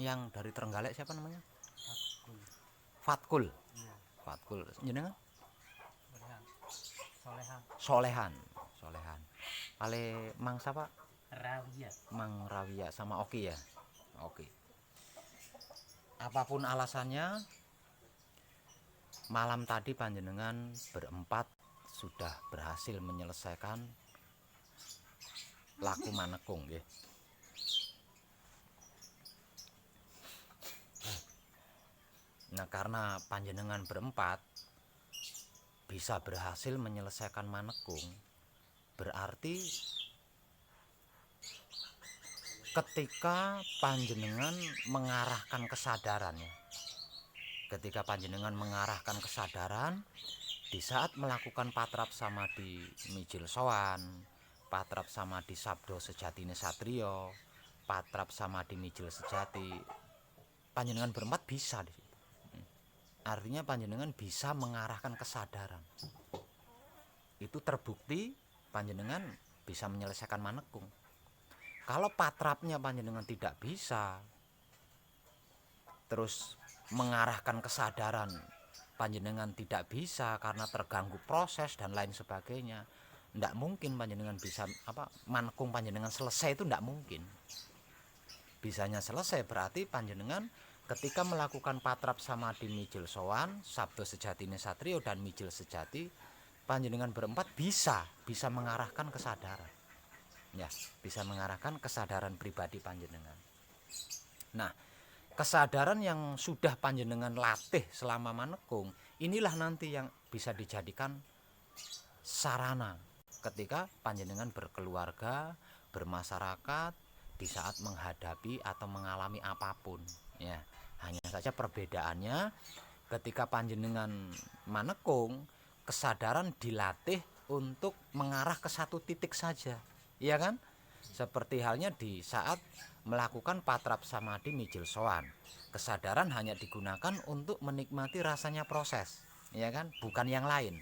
yang dari Trenggalek siapa namanya? Fatkul. Fatkul. Iya. Fatkul. Jenengan? Solehan. Solehan. Solehan. Kale Mang siapa? Rawia. Mang Rawia sama Oki ya. Oki. Apapun alasannya, malam tadi panjenengan berempat sudah berhasil menyelesaikan laku manekung nggih. Nah, karena panjenengan berempat bisa berhasil menyelesaikan manekung, berarti ketika panjenengan mengarahkan kesadarannya, ketika panjenengan mengarahkan kesadaran di saat melakukan patrap samadhi mijil sowan, patrap samadhi sabdo sejatine satrio, patrap samadhi mijil sejati, panjenengan berempat bisa di situ. Artinya panjenengan bisa mengarahkan kesadaran. Itu terbukti panjenengan bisa menyelesaikan manekung. Kalau patrapnya panjenengan tidak bisa, terus mengarahkan kesadaran panjenengan tidak bisa karena terganggu proses dan lain sebagainya, tidak mungkin panjenengan bisa manekung panjenengan selesai, itu tidak mungkin. Bisanya selesai berarti panjenengan ketika melakukan patrap samadhi mijil sowan, sabdo sejatine satrio dan mijil sejati, panjenengan berempat bisa mengarahkan kesadaran. Ya, bisa mengarahkan kesadaran pribadi panjenengan. Nah, kesadaran yang sudah panjenengan latih selama manekung, inilah nanti yang bisa dijadikan sarana ketika panjenengan berkeluarga, bermasyarakat, di saat menghadapi atau mengalami apapun. Ya, hanya saja perbedaannya ketika panjenengan manekung, kesadaran dilatih untuk mengarah ke satu titik saja, iya kan? Seperti halnya di saat melakukan patrap samadhi mijil sowan, kesadaran hanya digunakan untuk menikmati rasanya proses, ya kan? Bukan yang lain.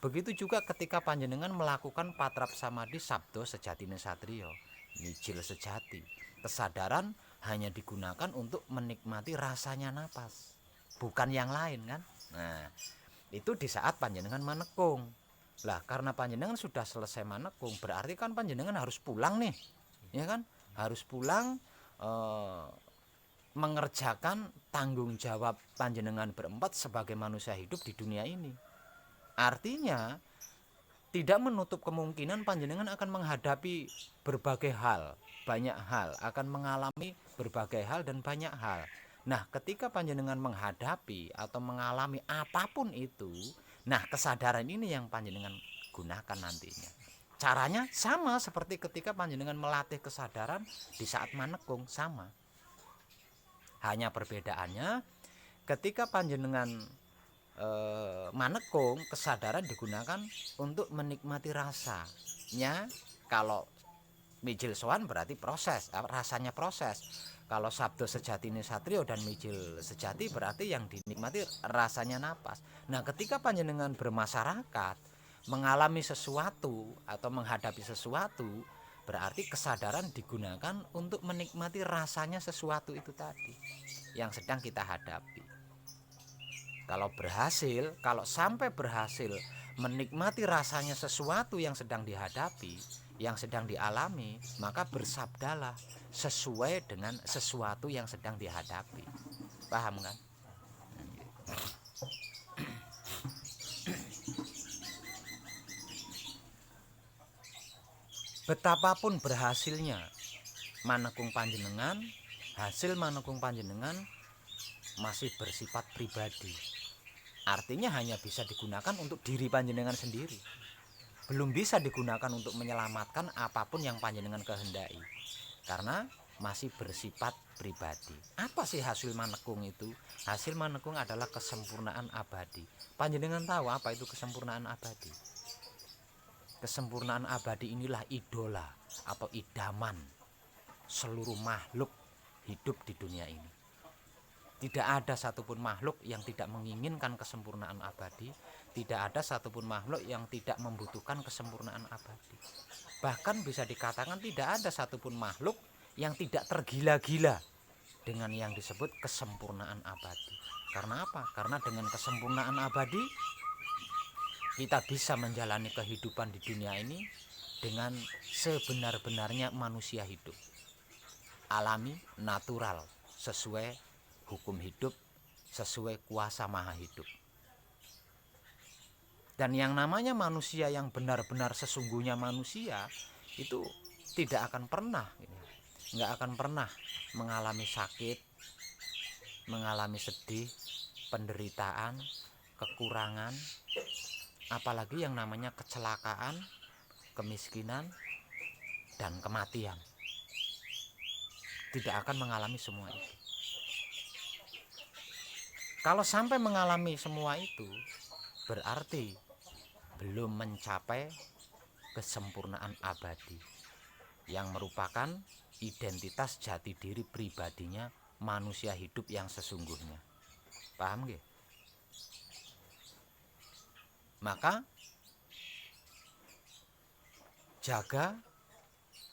Begitu juga ketika panjenengan melakukan patrap samadhi sabdo sejatine satrio, mijil sejati, kesadaran hanya digunakan untuk menikmati rasanya napas, bukan yang lain kan? Nah, itu di saat panjenengan manekung. Lah, karena panjenengan sudah selesai manekung, berarti kan panjenengan harus pulang nih, ya kan? Harus pulang mengerjakan tanggung jawab panjenengan berempat sebagai manusia hidup di dunia ini. Artinya tidak menutup kemungkinan panjenengan akan menghadapi berbagai hal, banyak hal, akan mengalami berbagai hal dan banyak hal. Nah, ketika panjenengan menghadapi atau mengalami apapun itu, nah kesadaran ini yang panjenengan gunakan nantinya. Caranya sama seperti ketika panjenengan melatih kesadaran di saat manekung, sama. Hanya perbedaannya ketika panjenengan manekung, kesadaran digunakan untuk menikmati rasanya. Kalau mijil sowan berarti proses, rasanya proses. Kalau sabdo sejatine satrio dan mijil sejati berarti yang dinikmati rasanya napas. Nah, ketika panjenengan bermasyarakat, mengalami sesuatu atau menghadapi sesuatu, berarti kesadaran digunakan untuk menikmati rasanya sesuatu itu tadi yang sedang kita hadapi. Kalau sampai berhasil menikmati rasanya sesuatu yang sedang dihadapi, yang sedang dialami, maka bersabdalah sesuai dengan sesuatu yang sedang dihadapi. Paham kan? Betapapun berhasilnya manekung panjenengan, hasil manekung panjenengan masih bersifat pribadi. Artinya hanya bisa digunakan untuk diri panjenengan sendiri. Belum bisa digunakan untuk menyelamatkan apapun yang panjenengan kehendaki. Karena masih bersifat pribadi. Apa sih hasil manekung itu? Hasil manekung adalah kesempurnaan abadi. Panjenengan tahu apa itu kesempurnaan abadi? Kesempurnaan abadi inilah idola atau idaman seluruh makhluk hidup di dunia ini. Tidak ada satupun makhluk yang tidak menginginkan kesempurnaan abadi. Tidak ada satupun makhluk yang tidak membutuhkan kesempurnaan abadi. Bahkan bisa dikatakan tidak ada satupun makhluk yang tidak tergila-gila dengan yang disebut kesempurnaan abadi. Karena apa? Karena dengan kesempurnaan abadi kita bisa menjalani kehidupan di dunia ini dengan sebenar-benarnya manusia hidup, alami, natural, sesuai hukum hidup, sesuai kuasa maha hidup. Dan yang namanya manusia yang benar-benar sesungguhnya manusia itu tidak akan pernah, nggak akan pernah mengalami sakit, mengalami sedih, penderitaan, kekurangan, apalagi yang namanya kecelakaan, kemiskinan, dan kematian. Tidak akan mengalami semua itu. Kalau sampai mengalami semua itu, berarti belum mencapai kesempurnaan abadi yang merupakan identitas jati diri pribadinya manusia hidup yang sesungguhnya. Paham nggih? Maka jaga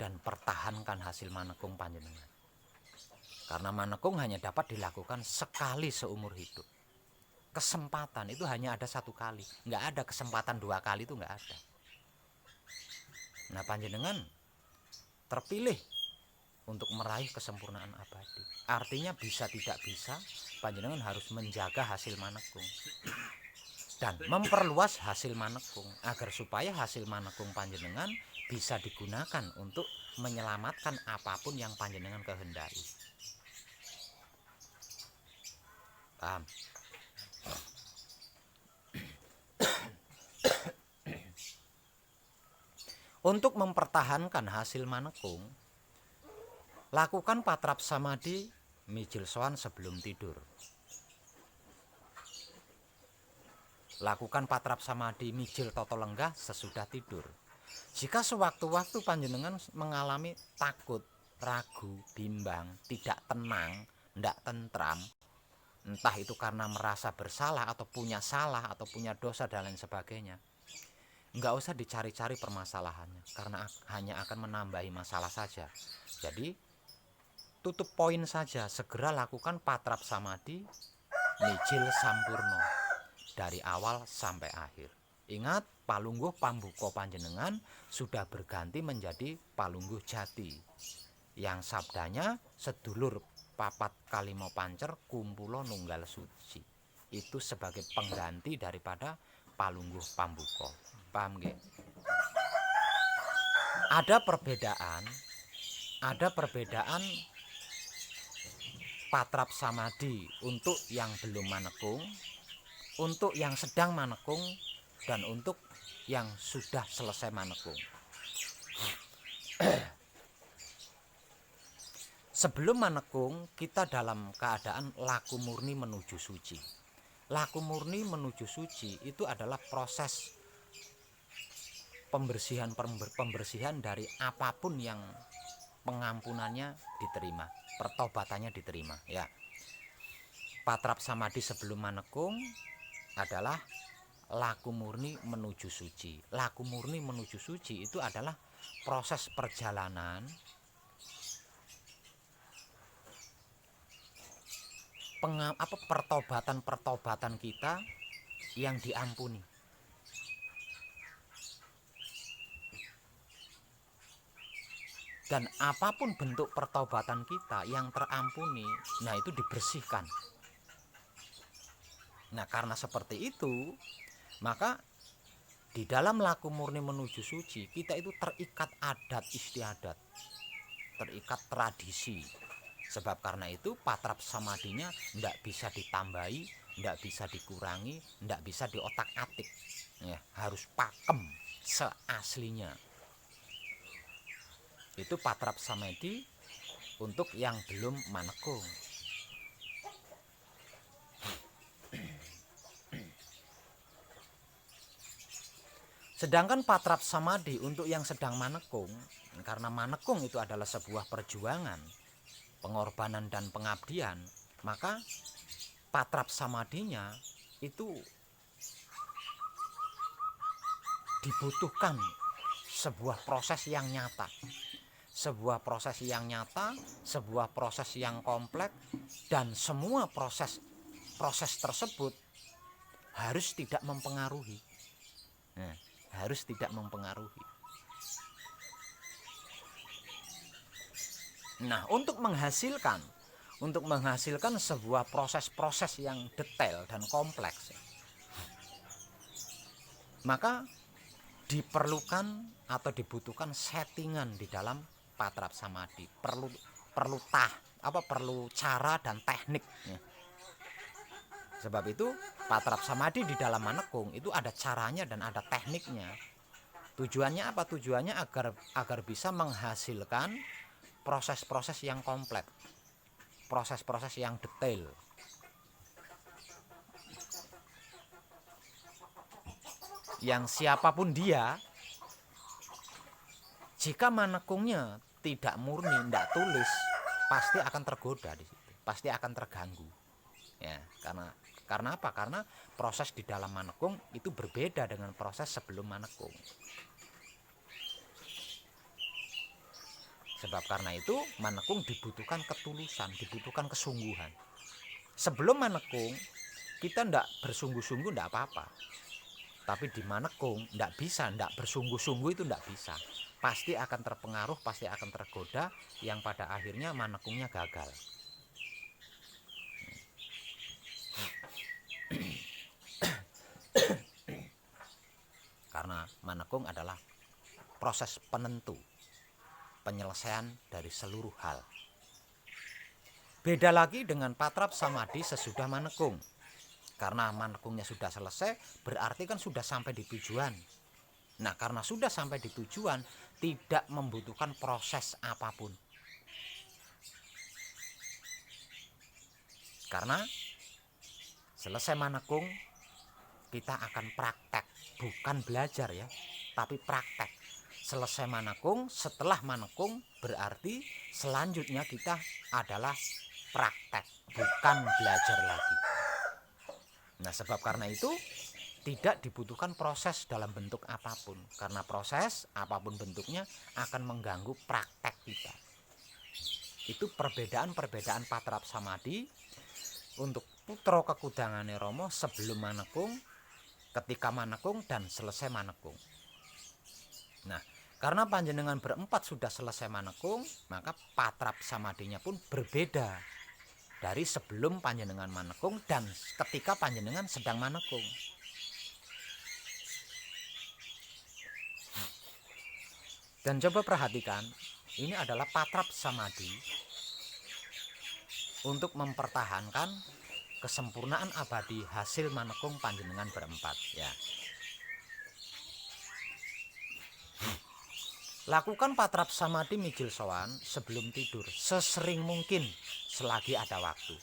dan pertahankan hasil manekung panjenengan. Karena manekung hanya dapat dilakukan sekali seumur hidup. Kesempatan itu hanya ada satu kali, nggak ada kesempatan dua kali, itu nggak ada. Nah, panjenengan terpilih untuk meraih kesempurnaan abadi. Artinya bisa tidak bisa, panjenengan harus menjaga hasil manekung dan memperluas hasil manekung agar supaya hasil manekung panjenengan bisa digunakan untuk menyelamatkan apapun yang panjenengan kehendaki. Paham? Untuk mempertahankan hasil manekung, lakukan patrap samadhi mijil sowan sebelum tidur. Lakukan patrap samadhi mijil toto lenggah sesudah tidur. Jika sewaktu-waktu panjenengan mengalami takut, ragu, bimbang, tidak tenang, tidak tentram, entah itu karena merasa bersalah atau punya salah atau punya dosa dan lain sebagainya, nggak usah dicari-cari permasalahannya, karena hanya akan menambahi masalah saja. Jadi tutup poin saja, segera lakukan patrap samadhi mijil sampurno dari awal sampai akhir. Ingat, palungguh pambuka panjenengan sudah berganti menjadi palungguh jati, yang sabdanya sedulur papat kalimo pancer kumpulo nunggal suci. Itu sebagai pengganti daripada palungguh pambuka. Paham nggih? Ada perbedaan patrap samadhi untuk yang belum manekung, untuk yang sedang manekung, dan untuk yang sudah selesai manekung. Sebelum manekung, kita dalam keadaan laku murni menuju suci. Laku murni menuju suci itu adalah proses pembersihan dari apapun yang pengampunannya diterima, pertobatannya diterima, ya. Patrap samadhi sebelum manekung adalah laku murni menuju suci. Laku murni menuju suci itu adalah proses perjalanan pertobatan kita yang diampuni. Dan apapun bentuk pertobatan kita yang terampuni, nah itu dibersihkan. Nah, karena seperti itu, maka di dalam laku murni menuju suci, kita itu terikat adat istiadat, terikat tradisi. Sebab karena itu patrap samadhinya tidak bisa ditambahi, tidak bisa dikurangi, tidak bisa diotak-atik, ya, harus pakem seaslinya. Itu patrap samadhi untuk yang belum manekung. Sedangkan patrap samadhi untuk yang sedang manekung, karena manekung itu adalah sebuah perjuangan, pengorbanan dan pengabdian, maka patrap samadhinya itu dibutuhkan sebuah proses yang nyata. sebuah proses yang nyata, sebuah proses yang kompleks, dan semua proses tersebut harus tidak mempengaruhi. Nah, harus tidak mempengaruhi. Nah, untuk menghasilkan sebuah proses-proses yang detail dan kompleks, maka diperlukan atau dibutuhkan settingan di dalam patrap samadhi. Perlu cara dan teknik. Sebab itu patrap samadhi di dalam manekung itu ada caranya dan ada tekniknya. Tujuannya apa? Tujuannya agar bisa menghasilkan proses-proses yang kompleks, proses-proses yang detail. Yang siapapun dia, jika manekungnya tidak murni, tidak tulus, pasti akan tergoda di situ, pasti akan terganggu. Ya, karena apa? Karena proses di dalam manekung itu berbeda dengan proses sebelum manekung. Sebab karena itu manekung dibutuhkan ketulusan, dibutuhkan kesungguhan. Sebelum manekung kita ndak bersungguh-sungguh ndak apa-apa. Tapi di manekung ndak bisa, ndak bersungguh-sungguh itu ndak bisa. Pasti akan terpengaruh, pasti akan tergoda, yang pada akhirnya manekungnya gagal. Karena manekung adalah proses penentu penyelesaian dari seluruh hal. Beda lagi dengan patrap samadhi sesudah manekung. Karena manekungnya sudah selesai, berarti kan sudah sampai di tujuan. Nah, karena sudah sampai di tujuan, tidak membutuhkan proses apapun. Karena selesai manekung, kita akan praktek, bukan belajar ya, tapi praktek. Selesai manekung, setelah manekung berarti selanjutnya kita adalah praktek, bukan belajar lagi. Nah, sebab karena itu tidak dibutuhkan proses dalam bentuk apapun, karena proses apapun bentuknya akan mengganggu praktek kita. Itu perbedaan patrap samadhi untuk putra kekudangane Rama sebelum manekung, ketika manekung, dan selesai manekung. Nah, karena panjenengan berempat sudah selesai manekung, maka patrap samadhinya pun berbeda dari sebelum panjenengan manekung dan ketika panjenengan sedang manekung. Dan coba perhatikan, ini adalah patrap samadhi untuk mempertahankan kesempurnaan abadi hasil manekung panjenengan berempat ya. Lakukan patrap samadhi mijil sowan sebelum tidur sesering mungkin selagi ada waktu.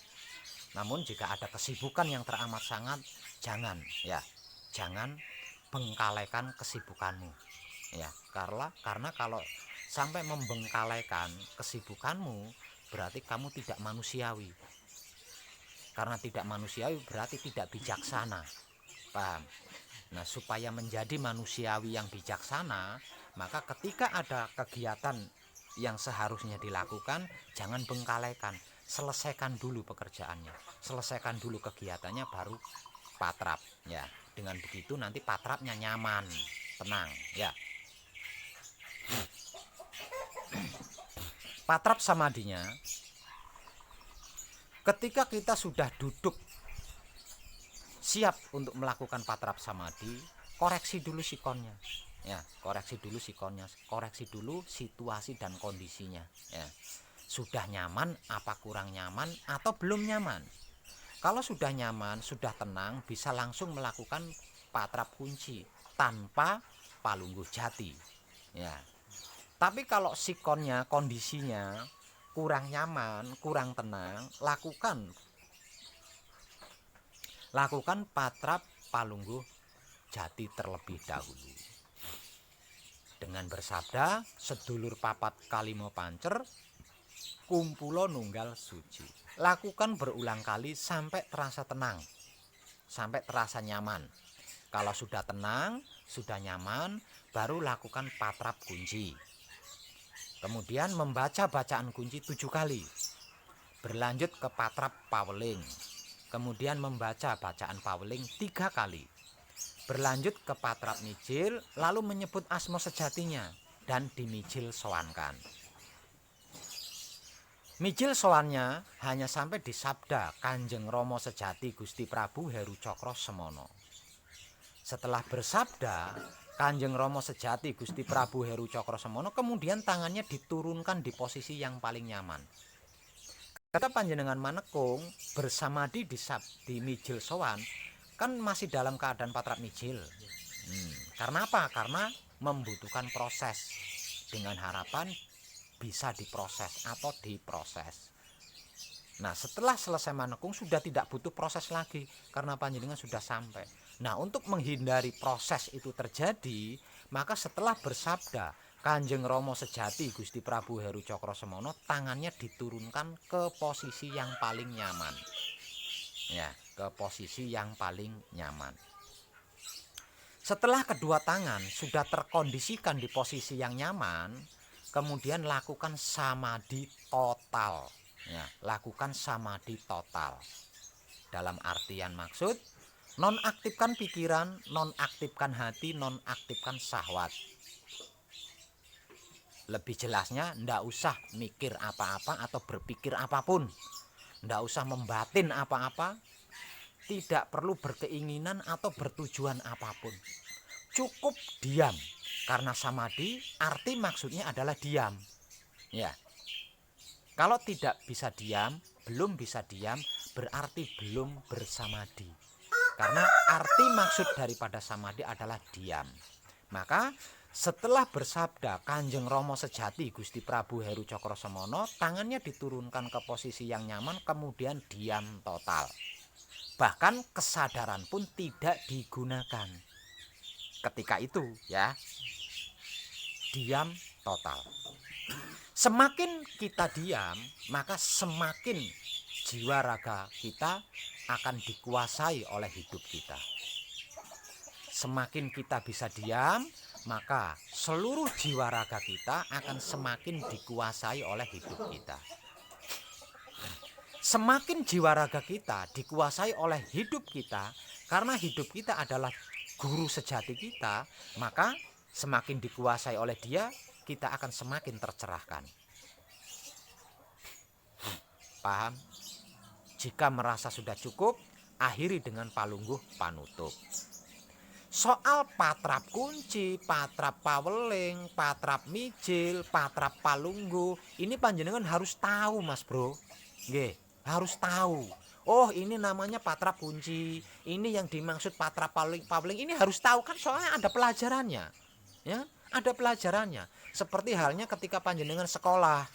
Namun jika ada kesibukan yang teramat sangat, jangan bengkalaikan kesibukanmu ya. Karena kalau sampai membengkalaikan kesibukanmu, berarti kamu tidak manusiawi. Karena tidak manusiawi berarti tidak bijaksana. Paham? Nah, supaya menjadi manusiawi yang bijaksana, maka ketika ada kegiatan yang seharusnya dilakukan, jangan bengkalaikan. Selesaikan dulu pekerjaannya, selesaikan dulu kegiatannya, baru patrap ya. Dengan begitu nanti patrapnya nyaman, tenang ya. Patrap samadhinya, ketika kita sudah duduk siap untuk melakukan patrap samadhi, koreksi dulu sikonnya ya, koreksi dulu situasi dan kondisinya ya. Sudah nyaman apa kurang nyaman atau belum nyaman? Kalau sudah nyaman, sudah tenang, bisa langsung melakukan patrap kunci tanpa palungguh jati ya. Tapi kalau sikonnya, kondisinya kurang nyaman, kurang tenang, lakukan patrap palungguh jati terlebih dahulu. Dengan bersabda, sedulur papat kalimo pancer, kumpulo nunggal suci. Lakukan berulang kali sampai terasa tenang, sampai terasa nyaman. Kalau sudah tenang, sudah nyaman, baru lakukan patrap kunci. Kemudian membaca bacaan kunci 7 kali. Berlanjut ke patrap paweling. Kemudian membaca bacaan paweling 3 kali. Berlanjut ke patrap mijil, lalu menyebut asma sejatinya dan dimijil sowankan. Mijil sowannya hanya sampai di sabda Kanjeng Rama Sejati Gusti Prabu Heru Cokro Semono. Setelah bersabda Kanjeng Rama Sejati Gusti Prabu Heru Cokro Semono, kemudian tangannya diturunkan di posisi yang paling nyaman. Kata panjenengan manekung bersamadi di mijil sowan, kan masih dalam keadaan patrap mijil. Karena apa? Karena membutuhkan proses, dengan harapan bisa diproses atau diproses. Nah, setelah selesai manekung sudah tidak butuh proses lagi karena panjenengan sudah sampai. Nah, untuk menghindari proses itu terjadi, maka setelah bersabda Kanjeng Rama Sejati Gusti Prabu Heru Cokro Semono, tangannya diturunkan ke posisi yang paling nyaman. Ya, ke posisi yang paling nyaman. Setelah kedua tangan sudah terkondisikan di posisi yang nyaman, kemudian lakukan samadhi total. Ya, lakukan samadhi total. Dalam artian maksud, nonaktifkan pikiran, nonaktifkan hati, nonaktifkan syahwat. Lebih jelasnya, ndak usah mikir apa-apa atau berpikir apapun. Ndak usah membatin apa-apa. Tidak perlu berkeinginan atau bertujuan apapun. Cukup diam. Karena samadhi, arti maksudnya adalah diam. Ya. Kalau tidak bisa diam, belum bisa diam, berarti belum bersamadhi. Karena arti maksud daripada samadhi adalah diam. Maka setelah bersabda Kanjeng Rama Sejati Gusti Prabu Heru Cokro Semono, tangannya diturunkan ke posisi yang nyaman, kemudian diam total. Bahkan kesadaran pun tidak digunakan ketika itu, ya. Diam total. Semakin kita diam, maka semakin jiwa raga kita akan dikuasai oleh hidup kita. Semakin kita bisa diam, maka seluruh jiwa raga kita akan semakin dikuasai oleh hidup kita. Semakin jiwa raga kita dikuasai oleh hidup kita, karena hidup kita adalah guru sejati kita, maka semakin dikuasai oleh dia, kita akan semakin tercerahkan. Paham? Jika merasa sudah cukup, akhiri dengan palungguh panutup. Soal patrap kunci, patrap paweling, patrap mijil, patrap palungguh, ini panjenengan harus tahu, Mas Bro. Nggih. Harus tahu. Oh, ini namanya patrap kunci. Ini yang dimaksud patrap paweling. Ini harus tahu, kan soalnya ada pelajarannya. Ya, ada pelajarannya. Seperti halnya ketika panjenengan sekolah.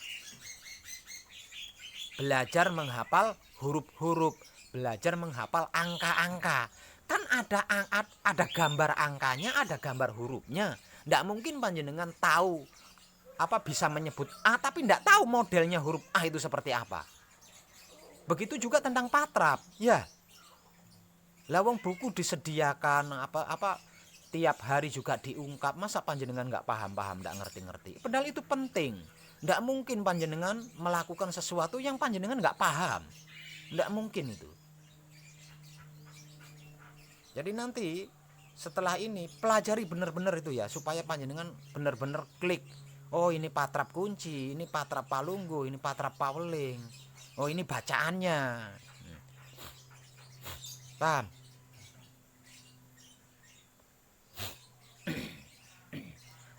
Belajar menghafal huruf-huruf, belajar menghafal angka-angka. Kan ada gambar angkanya, ada gambar hurufnya. Ndak mungkin panjenengan tahu apa bisa menyebut A tapi ndak tahu modelnya huruf A itu seperti apa. Begitu juga tentang patrap, ya. Lawang buku disediakan apa tiap hari juga diungkap, masa panjenengan nggak paham-paham, nggak ngerti-ngerti. Padahal itu penting. Nggak mungkin panjenengan melakukan sesuatu yang panjenengan nggak paham. Nggak mungkin itu. Jadi nanti setelah ini pelajari benar-benar itu ya, supaya panjenengan benar-benar klik. Oh, ini patrap kunci, ini patrap palungguh, ini patrap paweling. Oh, ini bacaannya. Paham?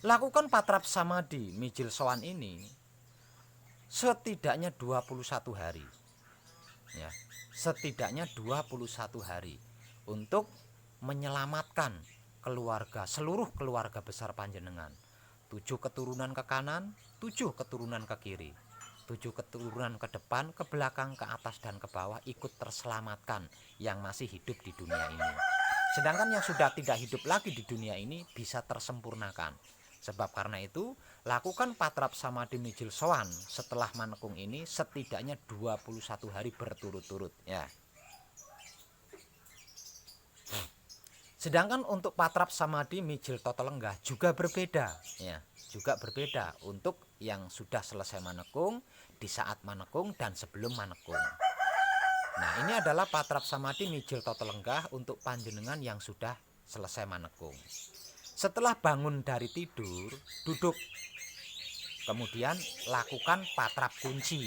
Lakukan patrap samadhi mijil sowan ini setidaknya 21 hari. Ya, setidaknya 21 hari untuk menyelamatkan keluarga, seluruh keluarga besar panjenengan. 7 keturunan ke kanan, 7 keturunan ke kiri. 7 keturunan ke depan, ke belakang, ke atas, dan ke bawah ikut terselamatkan yang masih hidup di dunia ini. Sedangkan yang sudah tidak hidup lagi di dunia ini bisa tersempurnakan. Sebab karena itu, lakukan patrap samadhi mijil sowan setelah manekung ini setidaknya 21 hari berturut-turut, ya. Sedangkan untuk patrap samadhi mijil toto lenggah juga berbeda, ya, juga berbeda untuk yang sudah selesai manekung, di saat manekung dan sebelum manekung. Nah, ini adalah patrap samadhi mijil toto lenggah untuk panjenengan yang sudah selesai manekung. Setelah bangun dari tidur, duduk. Kemudian lakukan patrap kunci.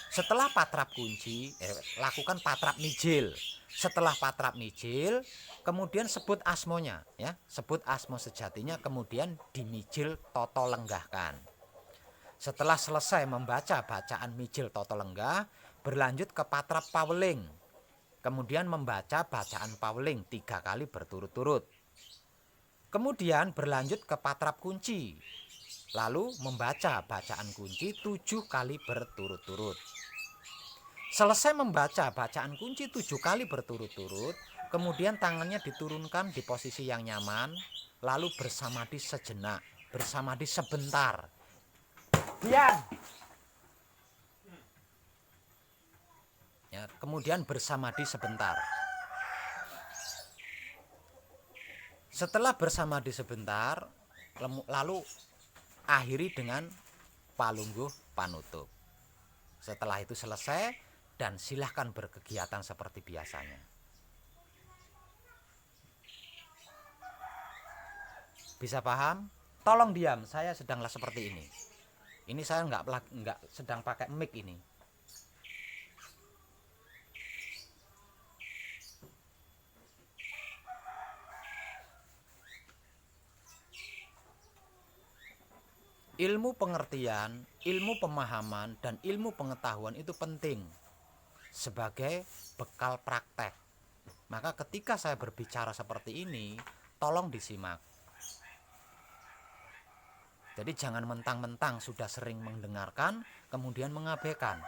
Setelah patrap kunci, lakukan patrap mijil. Setelah patrap mijil, kemudian sebut asmonya, ya, sebut asmo sejatinya, kemudian dimijil toto lenggahkan. Setelah selesai membaca bacaan mijil toto lenggah, berlanjut ke patrap paweling. Kemudian membaca bacaan paweling 3 kali berturut-turut. Kemudian berlanjut ke patrap kunci. Lalu membaca bacaan kunci 7 kali berturut-turut. Selesai membaca bacaan kunci 7 kali berturut-turut, kemudian tangannya diturunkan di posisi yang nyaman, lalu bersamadhi sejenak, bersamadhi sebentar. Diam. Ya, kemudian bersamadhi sebentar. Setelah bersamadhi sebentar, lalu akhiri dengan palungguh panutup. Setelah itu selesai dan silahkan berkegiatan seperti biasanya. Bisa paham? Tolong diam, saya sedanglah seperti ini. Ini saya nggak sedang pakai mic ini. Ilmu pengertian, ilmu pemahaman, dan ilmu pengetahuan itu penting sebagai bekal praktek. Maka ketika saya berbicara seperti ini, tolong disimak. Jadi jangan mentang-mentang sudah sering mendengarkan, kemudian mengabaikan.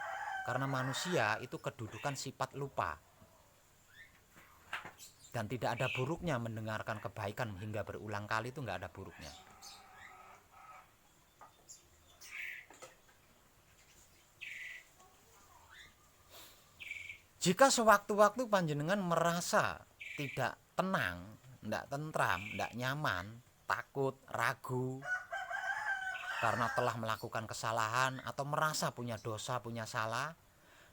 Karena manusia itu kedudukan sifat lupa. Dan tidak ada buruknya mendengarkan kebaikan hingga berulang kali, itu nggak ada buruknya. Jika sewaktu-waktu panjenengan merasa tidak tenang, tidak tentram, tidak nyaman, takut, ragu karena telah melakukan kesalahan atau merasa punya dosa, punya salah,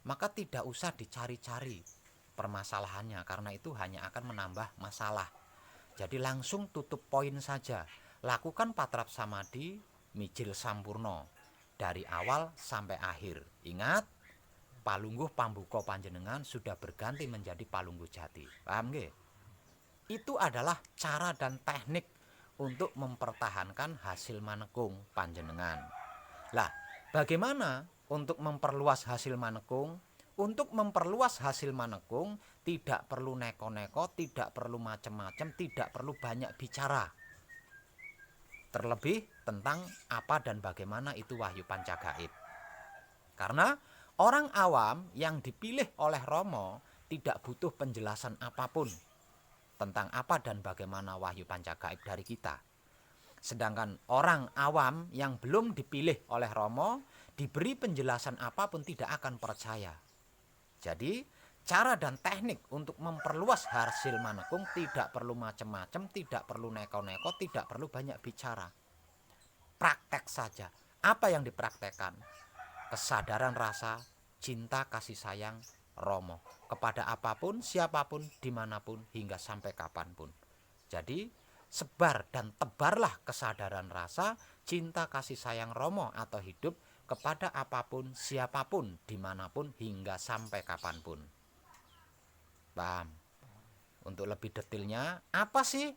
maka tidak usah dicari-cari permasalahannya, karena itu hanya akan menambah masalah. Jadi langsung tutup poin saja. Lakukan patrap samadhi mijil sampurno dari awal sampai akhir. Ingat, palungguh pambuka panjenengan sudah berganti menjadi palungguh jati. Paham nggih? Itu adalah cara dan teknik untuk mempertahankan hasil manekung panjenengan. Lah, bagaimana untuk memperluas hasil manekung? Untuk memperluas hasil manekung tidak perlu neko-neko, tidak perlu macam-macam, tidak perlu banyak bicara. Terlebih tentang apa dan bagaimana itu wahyu pancagaib. Karena orang awam yang dipilih oleh Romo tidak butuh penjelasan apapun tentang apa dan bagaimana wahyu pancagaib dari kita. Sedangkan orang awam yang belum dipilih oleh Romo diberi penjelasan apapun tidak akan percaya. Jadi cara dan teknik untuk memperluas hasil manekung tidak perlu macam-macam, tidak perlu neko-neko, tidak perlu banyak bicara. Praktek saja. Apa yang dipraktekkan? Kesadaran rasa, cinta, kasih sayang Romo kepada apapun, siapapun, dimanapun, hingga sampai kapanpun. Jadi sebar dan tebarlah kesadaran rasa, cinta, kasih sayang Romo atau hidup kepada apapun, siapapun, dimanapun, hingga sampai kapanpun. Paham? Untuk lebih detailnya, apa sih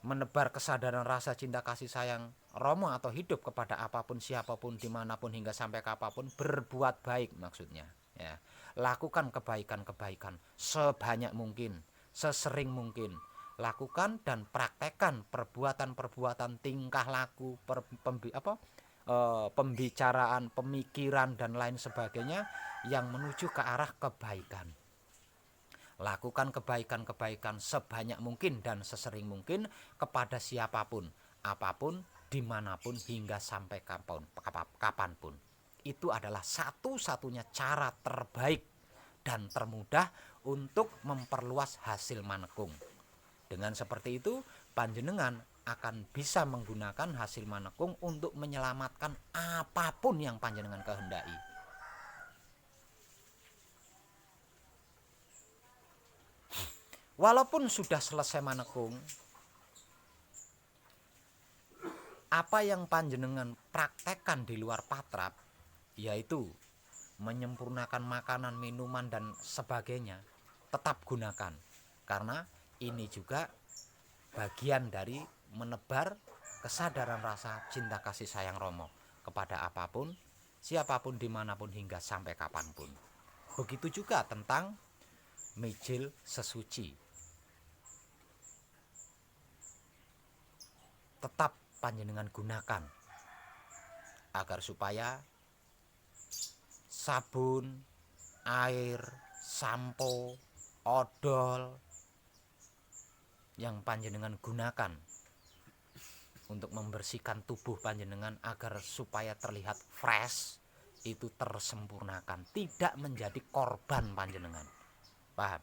menebar kesadaran rasa, cinta, kasih sayang Romo atau hidup kepada apapun, siapapun, dimanapun, hingga sampai kapanpun? Berbuat baik maksudnya, ya. Lakukan kebaikan-kebaikan sebanyak mungkin, sesering mungkin. Lakukan dan praktekkan perbuatan-perbuatan, tingkah laku, pembicaraan, pemikiran, dan lain sebagainya yang menuju ke arah kebaikan. Lakukan kebaikan-kebaikan sebanyak mungkin dan sesering mungkin kepada siapapun, apapun, dimanapun, hingga sampai kapanpun. Itu adalah satu-satunya cara terbaik dan termudah untuk memperluas hasil manekung. Dengan seperti itu panjenengan akan bisa menggunakan hasil manekung untuk menyelamatkan apapun yang panjenengan kehendaki. Walaupun sudah selesai manekung, apa yang panjenengan praktekkan di luar patrap, yaitu menyempurnakan makanan, minuman, dan sebagainya, tetap gunakan. Karena ini juga bagian dari menebar kesadaran rasa cinta kasih sayang Romo kepada apapun, siapapun, dimanapun, hingga sampai kapanpun. Begitu juga tentang mijil sesuci. Tetap panjenengan gunakan agar supaya sabun, air, sampo, odol yang panjenengan gunakan untuk membersihkan tubuh panjenengan agar supaya terlihat fresh itu tersempurnakan, tidak menjadi korban panjenengan. Paham?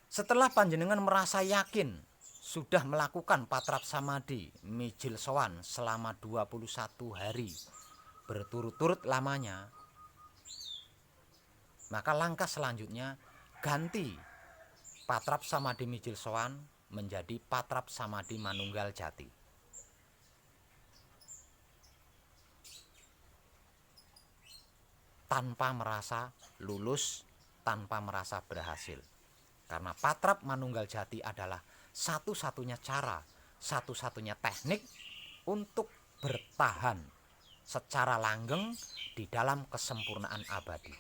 Setelah panjenengan merasa yakin sudah melakukan patrap samadhi mijil sowan selama 21 hari berturut-turut lamanya, maka langkah selanjutnya ganti patrap samadhi mijil sowan menjadi patrap samadhi manunggal jati. Tanpa merasa lulus, tanpa merasa berhasil. Karena patrap manunggal jati adalah satu-satunya cara, satu-satunya teknik untuk bertahan secara langgeng di dalam kesempurnaan abadi.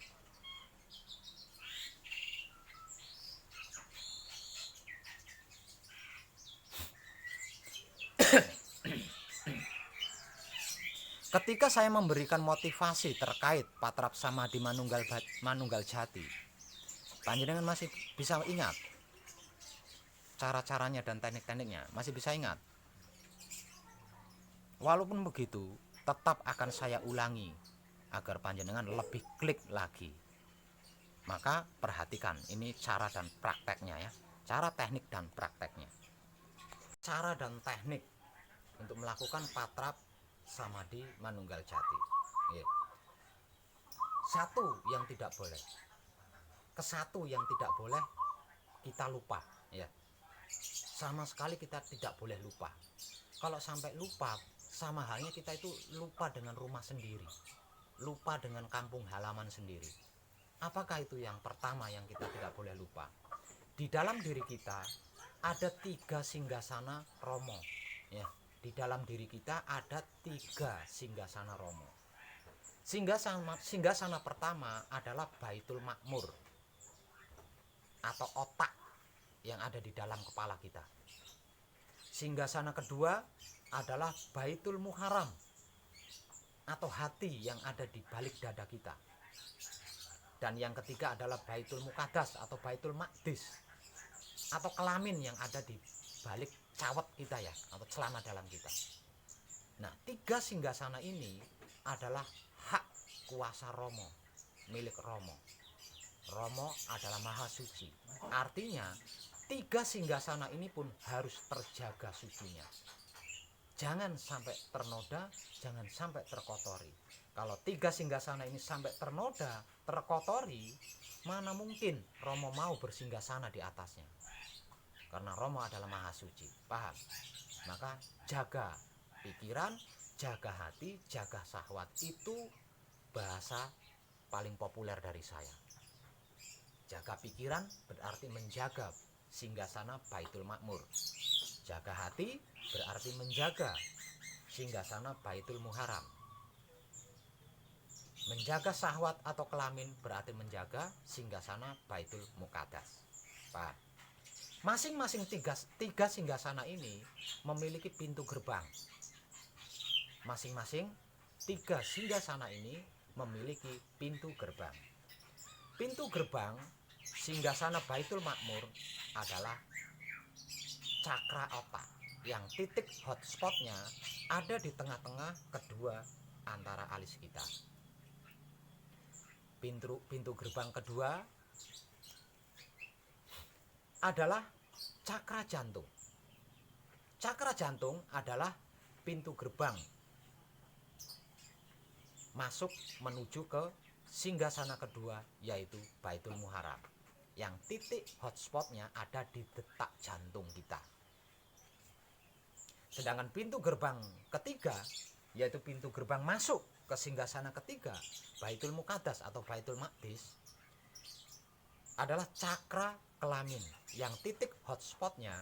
Ketika saya memberikan motivasi terkait patrap samadhi manunggal jati, panjenengan masih bisa ingat cara-caranya dan teknik-tekniknya, masih bisa ingat. Walaupun begitu, tetap akan saya ulangi agar panjenengan lebih klik lagi. Maka perhatikan, ini cara dan prakteknya ya, cara teknik dan prakteknya. Cara dan teknik untuk melakukan patrap samadhi manunggal jati. Satu yang tidak boleh, kesatu yang tidak boleh kita lupa ya. Sama sekali kita tidak boleh lupa. Kalau sampai lupa, sama halnya kita itu lupa dengan rumah sendiri, lupa dengan kampung halaman sendiri. Apakah itu yang pertama yang kita tidak boleh lupa? Di dalam diri kita ada 3 singgasana Romo ya. Di dalam diri kita ada 3 singgasana Romo. Singgasana pertama adalah Baitul Makmur atau otak yang ada di dalam kepala kita. Singgasana kedua adalah Baitul Muharram atau hati yang ada di balik dada kita. Dan yang ketiga adalah Baitul Muqaddas atau Baitul Maqdis atau kelamin yang ada di balik cawet kita ya, atau celana dalam kita. Nah, 3 singgasana ini adalah hak kuasa Romo, milik Romo. Romo adalah maha suci. Artinya 3 singgasana ini pun harus terjaga sucinya. Jangan sampai ternoda, jangan sampai terkotori. Kalau 3 singgasana ini sampai ternoda, terkotori, mana mungkin Romo mau bersinggasana di atasnya. Karena Romo adalah maha suci. Paham? Maka jaga pikiran, jaga hati, jaga syahwat. Itu bahasa paling populer dari saya. Jaga pikiran berarti menjaga singgasana Baitul Makmur. Jaga hati berarti menjaga singgasana Baitul Muharram. Menjaga syahwat atau kelamin berarti menjaga singgasana Baitul Muqaddas. Paham? Masing-masing 3 singgasana ini memiliki pintu gerbang. Masing-masing 3 singgasana ini memiliki pintu gerbang. Pintu gerbang singgasana Baitul Makmur adalah cakra otak yang titik hotspotnya ada di tengah-tengah kedua antara alis kita. pintu gerbang kedua adalah cakra jantung. Cakra jantung adalah pintu gerbang masuk menuju ke singgasana kedua, yaitu Baitul Muharram, yang titik hotspotnya ada di detak jantung kita. Sedangkan pintu gerbang ketiga, yaitu pintu gerbang masuk ke singgasana ketiga, Baitul Muqaddas atau Baitul Maqdis, adalah cakra kelamin, yang titik hotspotnya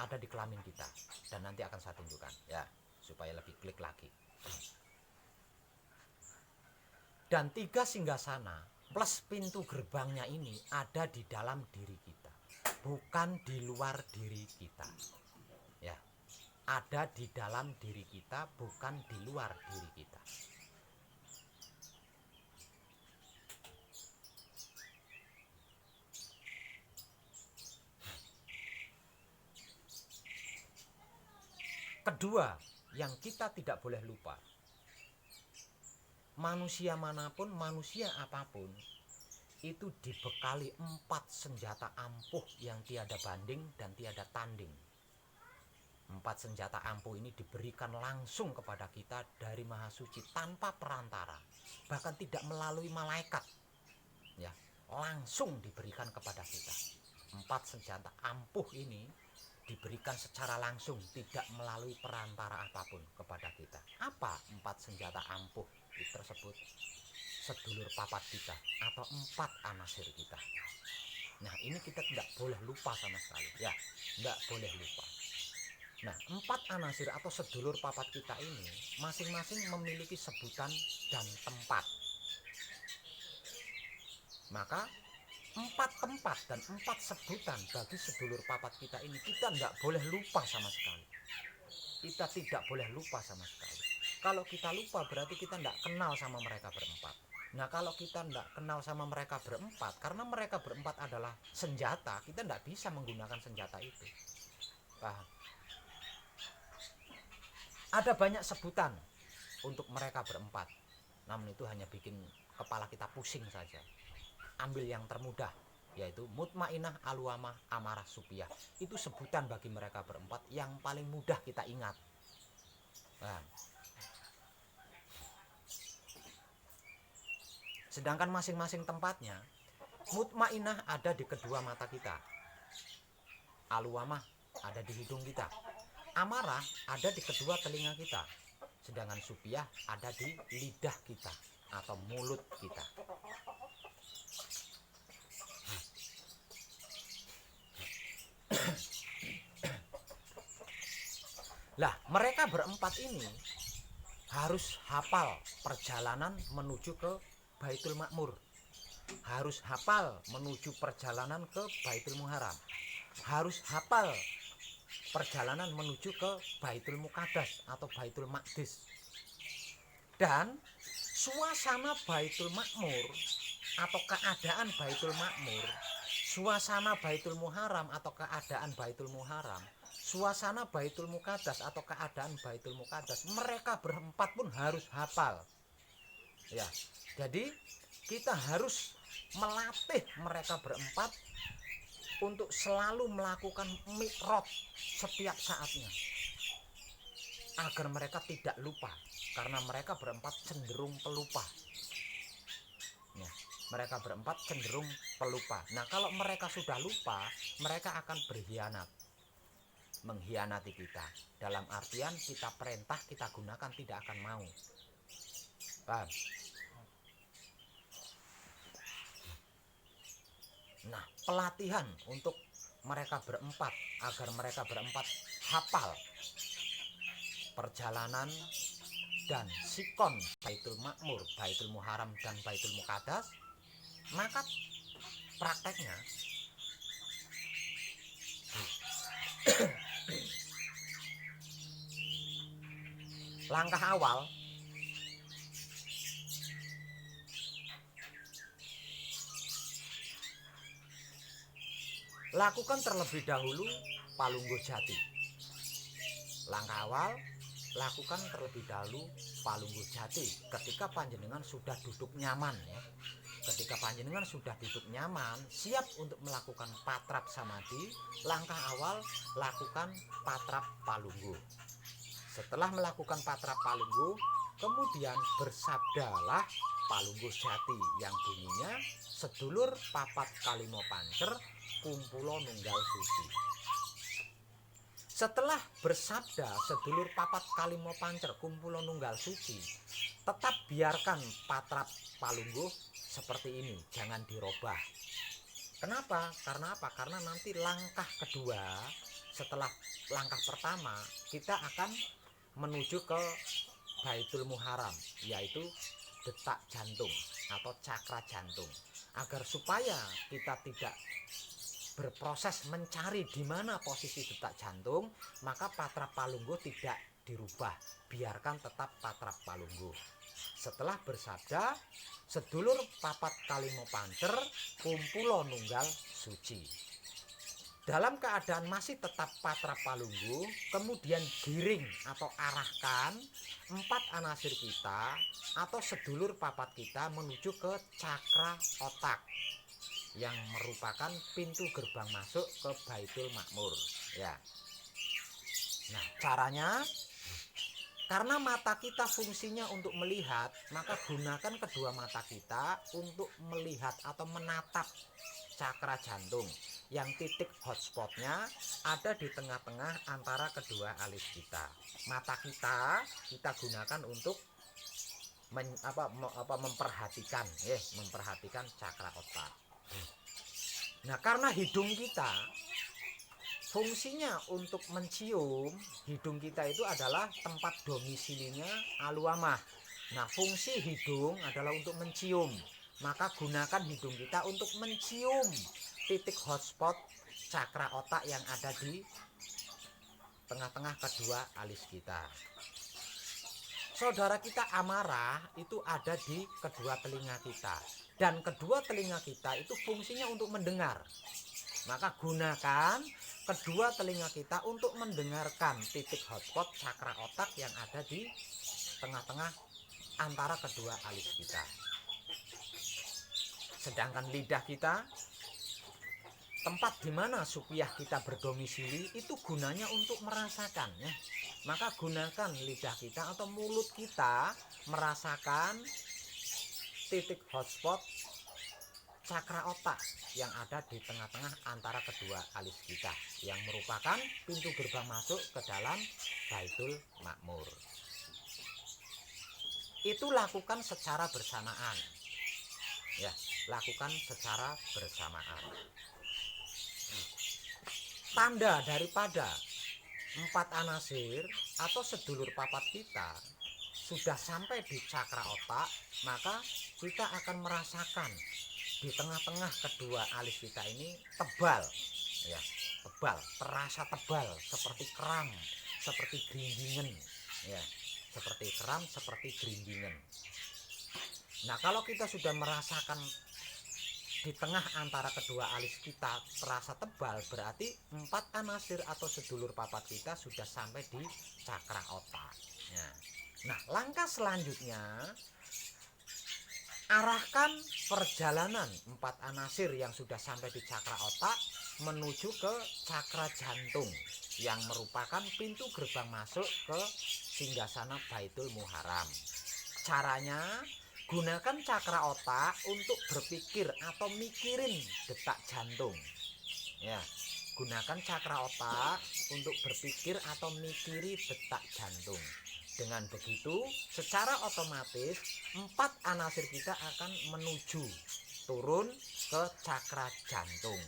ada di kelamin kita. Dan nanti akan saya tunjukkan ya, supaya lebih klik lagi. Dan 3 singgasana plus pintu gerbangnya ini ada di dalam diri kita, bukan di luar diri kita. Ya, ada di dalam diri kita, bukan di luar diri kita. Kedua, yang kita tidak boleh lupa, manusia manapun, manusia apapun, itu dibekali 4 senjata ampuh yang tiada banding dan tiada tanding. 4 senjata ampuh ini diberikan langsung kepada kita dari Maha Suci tanpa perantara, bahkan tidak melalui malaikat. Ya, langsung diberikan kepada kita. 4 senjata ampuh ini diberikan secara langsung, tidak melalui perantara apapun kepada kita. Apa 4 senjata ampuh tersebut? Sedulur papat kita atau 4 anasir kita. Nah, ini kita tidak boleh lupa sama sekali ya, tidak boleh lupa. Nah, 4 anasir atau sedulur papat kita ini masing-masing memiliki sebutan dan tempat. Maka 4 tempat dan 4 sebutan bagi sedulur papat kita ini kita tidak boleh lupa sama sekali. Kita tidak boleh lupa sama sekali. Kalau kita lupa berarti kita tidak kenal sama mereka berempat. Nah, kalau kita tidak kenal sama mereka berempat, karena mereka berempat adalah senjata, kita tidak bisa menggunakan senjata itu. Paham? Ada banyak sebutan untuk mereka berempat, namun itu hanya bikin kepala kita pusing saja. Ambil yang termudah, yaitu mutmainah, aluamah, amarah, supiyah. Itu sebutan bagi mereka berempat yang paling mudah kita ingat. Nah, sedangkan masing-masing tempatnya, mutmainah ada di kedua mata kita, aluamah ada di hidung kita, amarah ada di kedua telinga kita, sedangkan supiyah ada di lidah kita atau mulut kita. Lah, mereka berempat ini harus hafal perjalanan menuju ke Baitul Makmur, harus hafal menuju perjalanan ke Baitul Muharram, harus hafal perjalanan menuju ke Baitul Muqaddas atau Baitul Maqdis. Dan suasana Baitul Makmur atau keadaan Baitul Makmur, suasana Baitul Muharram atau keadaan Baitul Muharram, suasana Baitul Muqaddas atau keadaan Baitul Muqaddas, mereka berempat pun harus hafal. Ya, jadi kita harus melatih mereka berempat untuk selalu melakukan mi'raj setiap saatnya, agar mereka tidak lupa, karena mereka berempat cenderung pelupa. Ya, mereka berempat cenderung pelupa. Nah, kalau mereka sudah lupa, mereka akan berkhianat, mengkhianati kita. Dalam artian kita perintah, kita gunakan, tidak akan mau. Paham? Nah, pelatihan untuk mereka berempat agar mereka berempat hafal perjalanan dan sikon Baitul Makmur, Baitul Muharram dan Baitul Muqaddas, maka prakteknya langkah awal lakukan terlebih dahulu Palungguh Jati. Langkah awal lakukan terlebih dahulu Palungguh Jati ketika panjenengan sudah duduk nyaman ya. Ketika panjenengan sudah duduk nyaman, siap untuk melakukan patrap samadhi, langkah awal lakukan patrap palungguh. Setelah melakukan patrap palungguh, kemudian bersabdalah palungguh jati yang bunyinya sedulur papat kalimo pancer kumpulo nunggal suci. Setelah bersabda sedulur papat kalimo pancer kumpulo nunggal suci, tetap biarkan patrap palungguh seperti ini, jangan dirubah. Kenapa? Karena apa? Karena nanti langkah kedua setelah langkah pertama kita akan menuju ke Baitul Muharram, yaitu detak jantung atau cakra jantung. Agar supaya kita tidak berproses mencari di mana posisi detak jantung, maka patrap palungguh tidak dirubah, biarkan tetap patrap palungguh. Setelah bersabda sedulur papat kalimo pancer kumpulo nunggal suci, dalam keadaan masih tetap patrap palungguh, kemudian giring atau arahkan 4 anasir kita atau sedulur papat kita menuju ke cakra otak yang merupakan pintu gerbang masuk ke Baitul Makmur, ya. Nah, caranya, karena mata kita fungsinya untuk melihat, maka gunakan kedua mata kita untuk melihat atau menatap cakra jantung yang titik hotspotnya ada di tengah-tengah antara kedua alis kita. Mata kita gunakan untuk memperhatikan, memperhatikan cakra otak. Nah, karena hidung kita fungsinya untuk mencium, hidung kita itu adalah tempat domisilinya aluamah. Nah, fungsi hidung adalah untuk mencium, maka gunakan hidung kita untuk mencium titik hotspot cakra otak yang ada di tengah-tengah kedua alis kita. Saudara kita amarah itu ada di kedua telinga kita, dan kedua telinga kita itu fungsinya untuk mendengar. Maka gunakan kedua telinga kita untuk mendengarkan titik hotspot cakra otak yang ada di tengah-tengah antara kedua alis kita. Sedangkan lidah kita, tempat di mana supiyah kita berdomisili, itu gunanya untuk merasakan, ya. Maka gunakan lidah kita atau mulut kita merasakan titik hotspot cakra otak yang ada di tengah-tengah antara kedua alis kita, yang merupakan pintu gerbang masuk ke dalam Baitul Makmur. Itu lakukan secara bersamaan, ya, lakukan secara bersamaan. Tanda daripada 4 anasir atau sedulur papat kita sudah sampai di cakra otak, maka kita akan merasakan di tengah-tengah kedua alis kita ini tebal, ya, tebal, terasa tebal seperti keram, seperti geringgingen, ya, seperti keram, seperti geringgingen. Nah, kalau kita sudah merasakan di tengah antara kedua alis kita terasa tebal, berarti 4 anasir atau sedulur papat kita sudah sampai di cakra otak, ya. Nah, langkah selanjutnya, arahkan perjalanan 4 anasir yang sudah sampai di cakra otak menuju ke cakra jantung yang merupakan pintu gerbang masuk ke singgasana Baitul Muharram. Caranya, gunakan cakra otak untuk berpikir atau mikirin detak jantung, ya. Gunakan cakra otak untuk berpikir atau mikiri detak jantung. Dengan begitu, secara otomatis 4 anasir kita akan menuju turun ke cakra jantung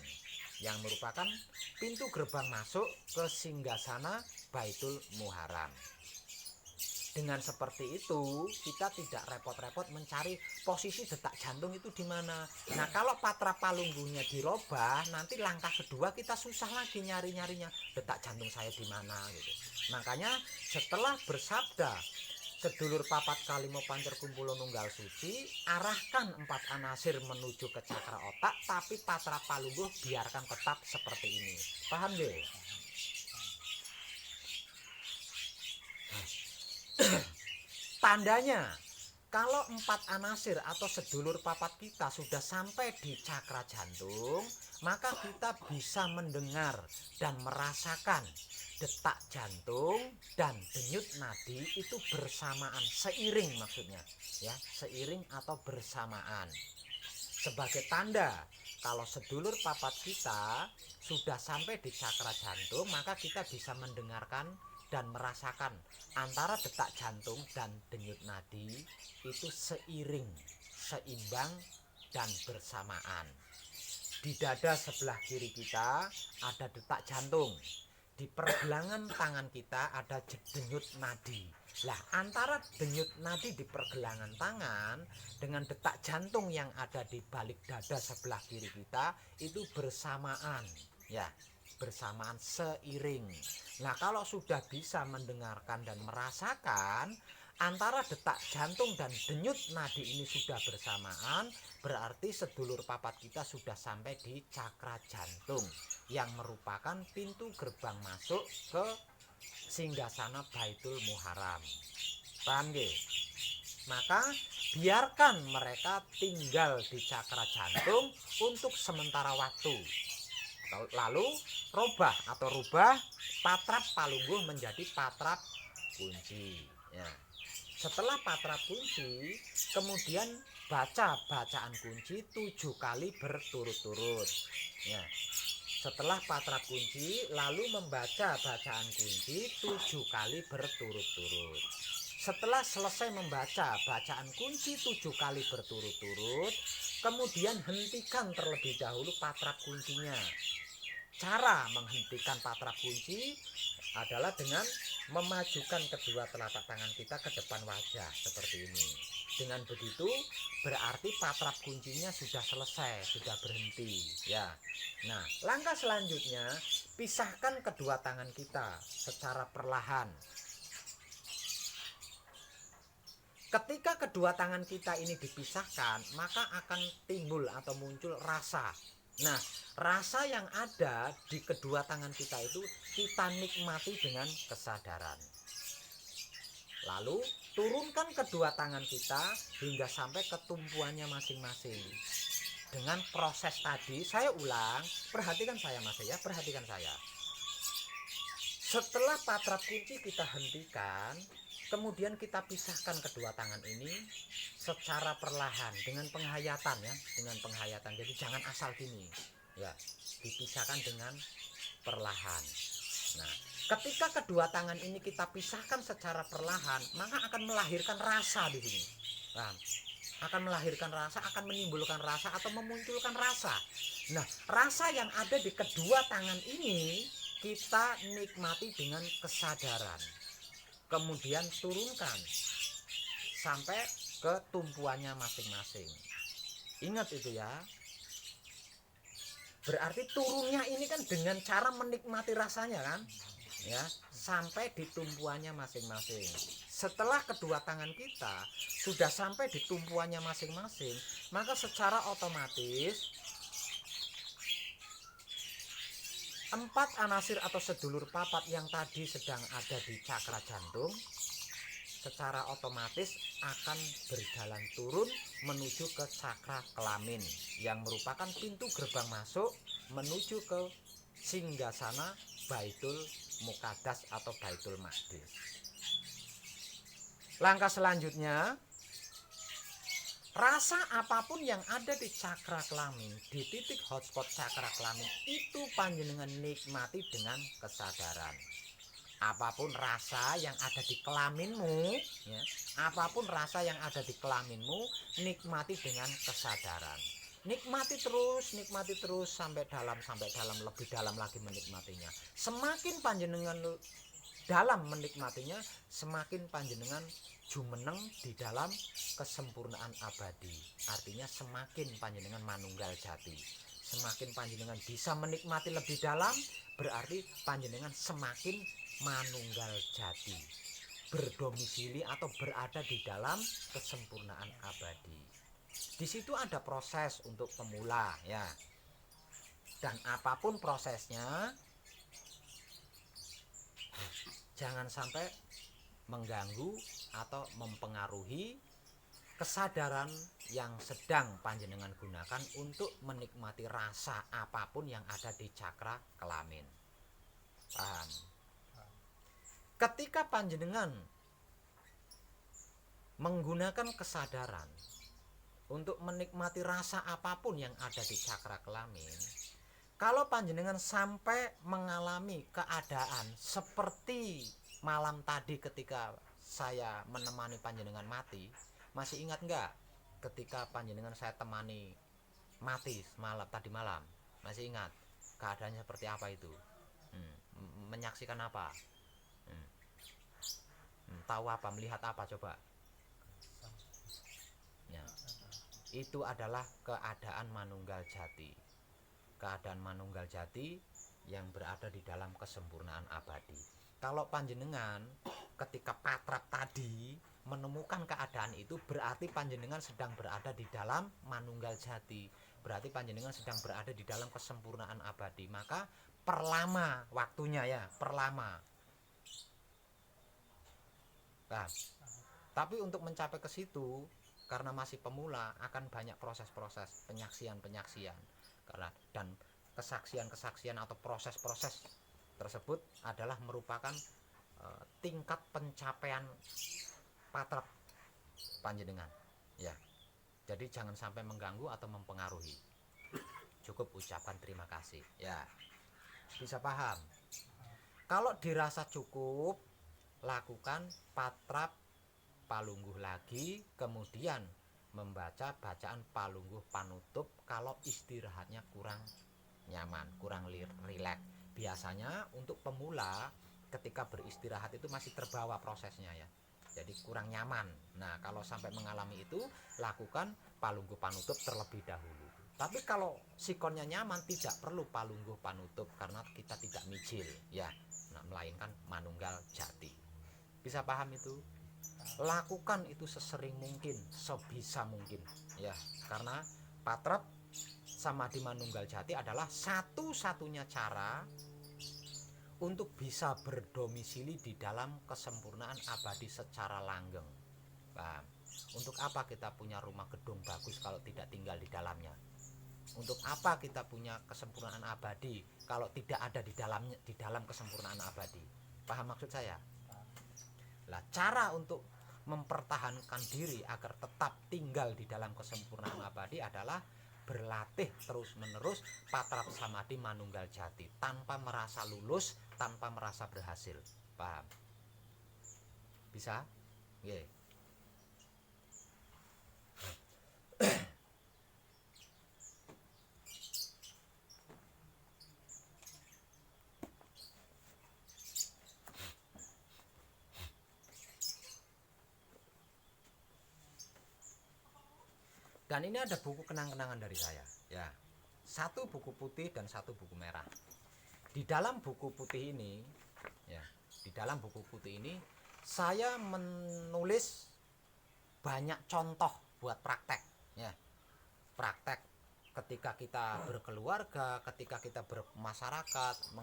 yang merupakan pintu gerbang masuk ke singgasana Baitul Muharram. Dengan seperti itu, kita tidak repot-repot mencari posisi detak jantung itu di mana. Nah, kalau patra palungguhnya dirubah, nanti langkah kedua kita susah lagi nyari-nyarinya detak jantung saya di mana gitu. Makanya setelah bersabda sedulur papat kalimo pancer kumpulo nunggal suci, arahkan 4 anasir menuju ke cakra otak, tapi patra palungguh biarkan tetap seperti ini. Paham nggih? Tandanya, kalau 4 anasir atau sedulur papat kita sudah sampai di cakra jantung, maka kita bisa mendengar dan merasakan detak jantung dan denyut nadi itu bersamaan, seiring maksudnya, ya, seiring atau bersamaan. Sebagai tanda kalau sedulur papat kita sudah sampai di cakra jantung, maka kita bisa mendengarkan dan merasakan antara detak jantung dan denyut nadi itu seiring, seimbang, dan bersamaan. Di dada sebelah kiri kita ada detak jantung, di pergelangan tangan kita ada denyut nadi. Lah, antara denyut nadi di pergelangan tangan dengan detak jantung yang ada di balik dada sebelah kiri kita itu bersamaan, ya, bersamaan, seiring. Nah, kalau sudah bisa mendengarkan dan merasakan antara detak jantung dan denyut nadi ini sudah bersamaan, berarti sedulur papat kita sudah sampai di cakra jantung yang merupakan pintu gerbang masuk ke singgasana Baitul Muharram. Paham nggih? Maka biarkan mereka tinggal di cakra jantung untuk sementara waktu. Lalu rubah patrap palungguh menjadi patrap kunci, ya. Setelah patrap kunci, kemudian baca bacaan kunci 7 kali berturut-turut, ya. Setelah patrap kunci, lalu membaca bacaan kunci 7 kali berturut-turut. Setelah selesai membaca bacaan kunci 7 kali berturut-turut, kemudian hentikan terlebih dahulu patrap kuncinya. Cara menghentikan patrap kunci adalah dengan memajukan kedua telapak tangan kita ke depan wajah seperti ini. Dengan begitu berarti patrap kuncinya sudah selesai, sudah berhenti, ya. Nah, langkah selanjutnya pisahkan kedua tangan kita secara perlahan. Ketika kedua tangan kita ini dipisahkan, maka akan timbul atau muncul rasa. Nah, rasa yang ada di kedua tangan kita itu kita nikmati dengan kesadaran. Lalu turunkan kedua tangan kita hingga sampai ke tumpuannya masing-masing. Dengan proses tadi, saya ulang, perhatikan saya Mas ya, perhatikan saya. Setelah patrap kunci kita hentikan, kemudian kita pisahkan kedua tangan ini secara perlahan dengan penghayatan, ya, dengan penghayatan. Jadi jangan asal gini, ya, dipisahkan dengan perlahan. Nah, ketika kedua tangan ini kita pisahkan secara perlahan, maka akan melahirkan rasa di sini. Nah, akan melahirkan rasa, akan menimbulkan rasa atau memunculkan rasa. Nah, rasa yang ada di kedua tangan ini kita nikmati dengan kesadaran. Kemudian turunkan sampai ke tumpuannya masing-masing. Ingat itu ya. Berarti turunnya ini kan dengan cara menikmati rasanya kan, ya, sampai di tumpuannya masing-masing. Setelah kedua tangan kita sudah sampai di tumpuannya masing-masing, maka secara otomatis 4 anasir atau sedulur papat yang tadi sedang ada di cakra jantung secara otomatis akan berjalan turun menuju ke cakra kelamin yang merupakan pintu gerbang masuk menuju ke singgasana Baitul Muqaddas atau Baitul Maqdis. Langkah selanjutnya, rasa apapun yang ada di cakra kelamin, di titik hotspot cakra kelamin itu panjenengan nikmati dengan kesadaran. Apapun rasa yang ada di kelaminmu, ya, apapun rasa yang ada di kelaminmu, nikmati dengan kesadaran. Nikmati terus sampai dalam, lebih dalam lagi menikmatinya. Semakin panjenengan dalam menikmatinya, semakin panjenengan jumeneng di dalam kesempurnaan abadi. Artinya semakin panjenengan manunggal jati. Semakin panjenengan bisa menikmati lebih dalam, berarti panjenengan semakin manunggal jati, berdomisili atau berada di dalam kesempurnaan abadi. Di situ ada proses untuk pemula, ya. Dan apapun prosesnya, jangan sampai mengganggu atau mempengaruhi kesadaran yang sedang panjenengan gunakan untuk menikmati rasa apapun yang ada di cakra kelamin. Paham? Ketika panjenengan menggunakan kesadaran untuk menikmati rasa apapun yang ada di cakra kelamin, kalau panjenengan sampai mengalami keadaan seperti malam tadi ketika saya menemani panjenengan mati, masih ingat nggak ketika panjenengan saya temani mati tadi malam? Masih ingat keadaannya seperti apa itu? Menyaksikan apa? Tahu apa? Melihat apa coba? Ya. Itu adalah keadaan manunggal jati. Keadaan manunggal jati yang berada di dalam kesempurnaan abadi. Kalau panjenengan ketika patrap tadi menemukan keadaan itu, berarti panjenengan sedang berada di dalam manunggal jati. Berarti panjenengan sedang berada di dalam kesempurnaan abadi. Maka perlama waktunya ya, perlama. Nah, tapi untuk mencapai ke situ, karena masih pemula, akan banyak proses-proses penyaksian dan kesaksian atau proses-proses tersebut adalah merupakan tingkat pencapaian patrap panjenengan ya. Jadi jangan sampai mengganggu atau mempengaruhi. Cukup ucapan terima kasih ya. Bisa paham? Kalau dirasa cukup, lakukan patrap palungguh lagi, kemudian membaca bacaan palungguh panutup kalau istirahatnya kurang nyaman, kurang rileks. Biasanya untuk pemula ketika beristirahat itu masih terbawa prosesnya ya, jadi kurang nyaman. Nah, kalau sampai mengalami itu, lakukan palungguh panutup terlebih dahulu. Tapi kalau sikonnya nyaman, tidak perlu palungguh panutup karena kita tidak mijil ya, melainkan manunggal jati. Bisa paham itu? Lakukan itu sesering mungkin, sebisa mungkin ya, karena patrap samadhi manunggal jati adalah satu-satunya cara untuk bisa berdomisili di dalam kesempurnaan abadi secara langgeng. Paham? Untuk apa kita punya rumah gedung bagus kalau tidak tinggal di dalamnya? Untuk apa kita punya kesempurnaan abadi kalau tidak ada di dalam kesempurnaan abadi? Paham maksud saya? Lah, cara untuk mempertahankan diri agar tetap tinggal di dalam kesempurnaan abadi adalah berlatih terus-menerus patrap samadhi manunggal jati tanpa merasa lulus, tanpa merasa berhasil. Paham? Bisa? Nggih. Dan ini ada buku kenang-kenangan dari saya ya. Satu buku putih dan satu buku merah. Di dalam buku putih ini ya, di dalam buku putih ini saya menulis banyak contoh buat praktek ya. Praktek ketika kita berkeluarga, ketika kita bermasyarakat,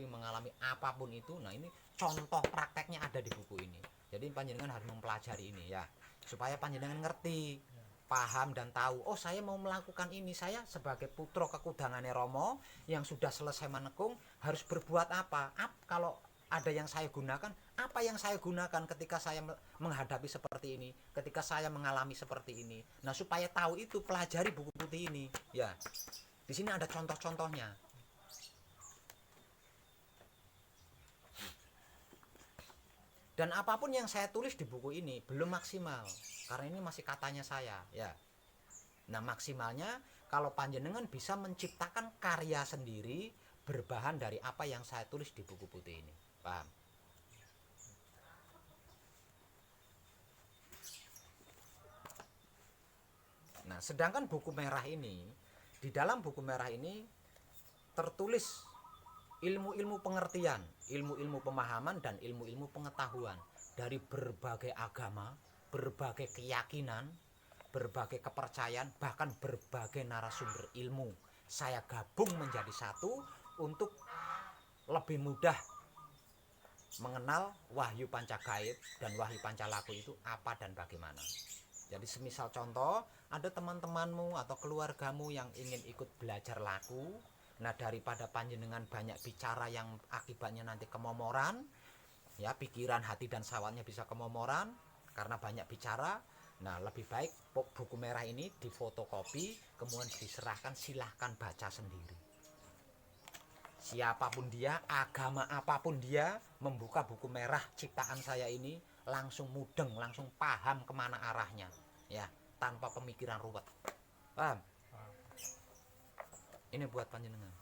mengalami apapun itu. Nah, ini contoh prakteknya ada di buku ini. Jadi panjenengan harus mempelajari ini ya, supaya panjenengan ngerti, paham dan tahu, oh saya mau melakukan ini, saya sebagai putra kekudangane Romo yang sudah selesai menekung harus berbuat apa? Kalau ada yang saya gunakan, apa yang saya gunakan ketika saya menghadapi seperti ini, ketika saya mengalami seperti ini. Nah, supaya tahu itu, pelajari buku putih ini ya. Di sini ada contoh-contohnya. Dan apapun yang saya tulis di buku ini belum maksimal, karena ini masih katanya saya ya. Nah, maksimalnya kalau panjenengan bisa menciptakan karya sendiri berbahan dari apa yang saya tulis di buku putih ini. Paham? Nah, sedangkan buku merah ini, di dalam buku merah ini tertulis ilmu-ilmu pengertian, ilmu-ilmu pemahaman, dan ilmu-ilmu pengetahuan dari berbagai agama, berbagai keyakinan, berbagai kepercayaan, bahkan berbagai narasumber ilmu. Saya gabung menjadi satu untuk lebih mudah mengenal wahyu panca gaib dan wahyu panca laku itu apa dan bagaimana. Jadi semisal contoh, ada teman-temanmu atau keluargamu yang ingin ikut belajar laku. Nah, daripada panjenengan banyak bicara yang akibatnya nanti kemomoran, ya pikiran, hati dan sawatnya bisa kemomoran karena banyak bicara. Nah, lebih baik buku merah ini difotokopi, kemudian diserahkan, silahkan baca sendiri. Siapapun dia, agama apapun dia, membuka buku merah ciptaan saya ini langsung mudeng, langsung paham kemana arahnya, ya, tanpa pemikiran ruwet. Paham? Ini buat panjenengan.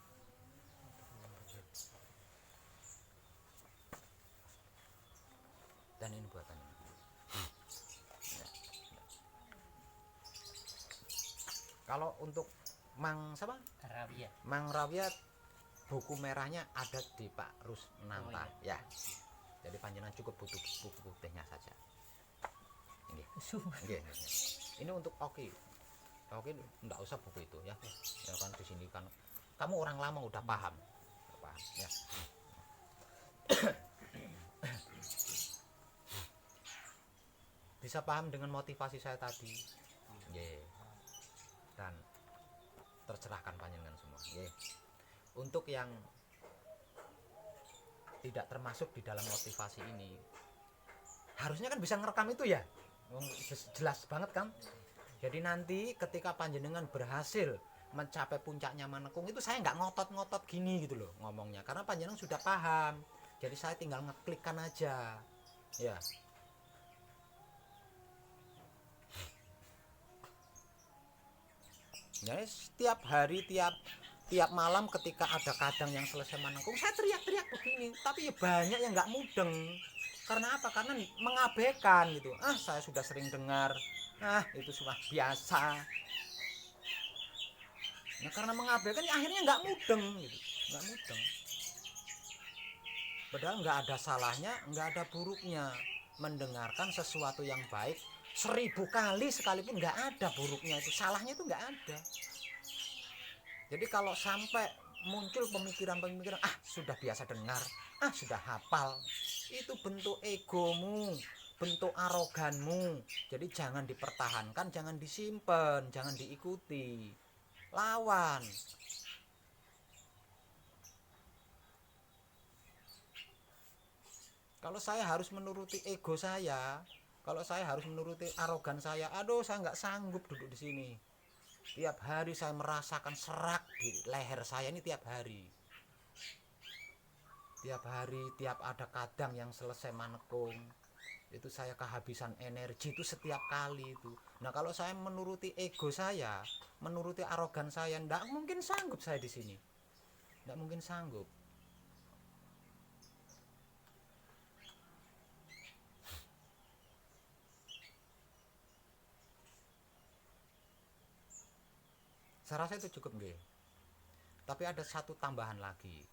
Dan ini buat panjenengan. Ya. Kalau untuk Mang siapa? Rabia. Mang Rabia, buku merahnya ada di Pak Rusnanta, ya. Jadi panjenengan cukup butuh buku putihnya saja. Ini. Ini untuk Oki. Oki enggak usah buku itu ya. Ya kan di sini kan kamu orang lama udah paham. Paham ya. Bisa paham dengan motivasi saya tadi. Nggih. Dan tercerahkan panjenengan semua. Nggih. Untuk yang tidak termasuk di dalam motivasi ini, harusnya kan bisa ngerekam itu ya, jelas banget kan. Jadi nanti ketika panjenengan berhasil mencapai puncaknya Manekung itu, saya nggak ngotot-ngotot gini gitu loh ngomongnya, karena panjenengan sudah paham. Jadi saya tinggal ngeklikkan aja ya. Jadi setiap hari, tiap malam ketika ada kadang yang selesai Manekung, saya teriak-teriak begini, tapi ya banyak yang nggak mudeng. Karena apa? Karena mengabaikan gitu. Saya sudah sering dengar, itu sudah biasa. Nah, karena mengabaikan ya akhirnya nggak mudeng gitu, nggak mudeng. Padahal nggak ada salahnya, nggak ada buruknya mendengarkan sesuatu yang baik 1000 kali sekalipun, nggak ada buruknya itu, salahnya itu nggak ada. Jadi kalau sampai muncul pemikiran-pemikiran, sudah biasa dengar, sudah hafal, itu bentuk egomu, bentuk aroganmu. Jadi jangan dipertahankan, jangan disimpan, jangan diikuti, lawan. Kalau saya harus menuruti ego saya, kalau saya harus menuruti arogan saya, saya nggak sanggup duduk di sini. Tiap hari saya merasakan serak di leher saya ini tiap hari. Tiap hari, tiap ada kadang yang selesai Manekung, itu saya kehabisan energi itu setiap kali itu. Nah, kalau saya menuruti ego saya, menuruti arogan saya, nggak mungkin sanggup saya di sini. Nggak mungkin sanggup. Saya rasa itu cukup nggih. Tapi ada satu tambahan lagi.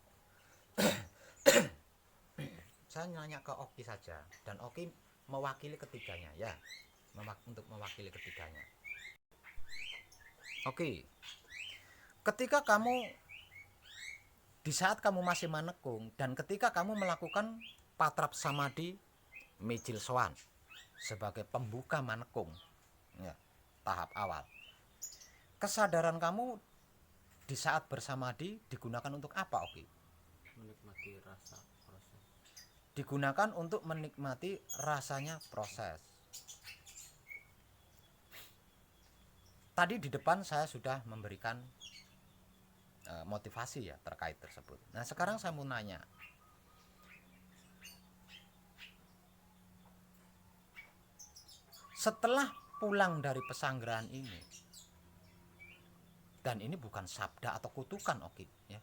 Saya nanya ke Oki saja, dan Oki mewakili ketiganya ya, untuk mewakili ketiganya. Oki, ketika kamu di saat kamu masih Manekung dan ketika kamu melakukan patrap samadhi mijil sowan sebagai pembuka Manekung ya, tahap awal, kesadaran kamu di saat bersamadhi digunakan untuk apa, Oki? Menikmati rasa proses. Digunakan untuk menikmati rasanya proses. Tadi di depan saya sudah memberikan motivasi ya terkait tersebut. Nah, sekarang saya mau nanya, setelah pulang dari pesanggrahan ini, dan ini bukan sabda atau kutukan, Oki ya,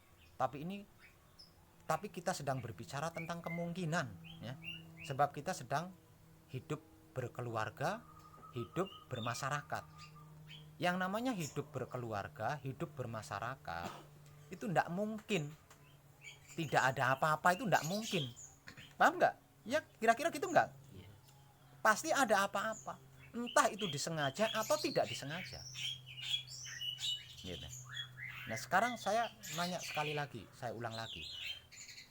tapi kita sedang berbicara tentang kemungkinan ya, sebab kita sedang hidup berkeluarga, hidup bermasyarakat. Yang namanya hidup berkeluarga, hidup bermasyarakat, itu tidak mungkin tidak ada apa-apa, itu tidak mungkin. Paham nggak? Ya kira-kira gitu nggak? Iya. Pasti ada apa-apa, entah itu disengaja atau tidak disengaja gitu. Nah, sekarang saya nanya sekali lagi, saya ulang lagi.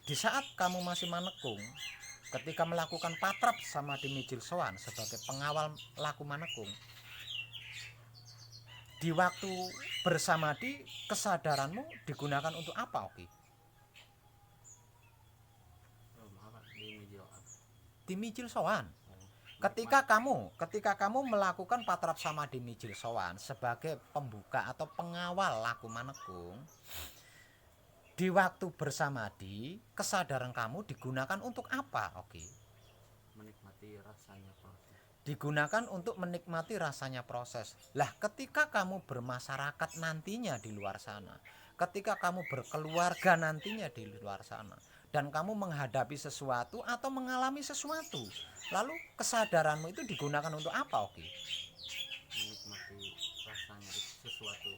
Di saat kamu masih Manekung, ketika melakukan patrap samadhi mijil sowan sebagai pengawal laku Manekung, Di waktu bersamadi kesadaranmu digunakan untuk apa, Oki? apa ini jawab. Dimijil sowan. Menikmati. Ketika kamu melakukan patrap samadhi mijil sowan sebagai pembuka atau pengawal laku manekung, di waktu bersamadi kesadaran kamu digunakan untuk apa, Oki? Menikmati rasanya proses. Digunakan untuk menikmati rasanya proses. Lah, ketika kamu bermasyarakat nantinya di luar sana, ketika kamu berkeluarga nantinya di luar sana, dan kamu menghadapi sesuatu atau mengalami sesuatu, lalu kesadaranmu itu digunakan untuk apa, Oki? Menikmati rasanya sesuatu.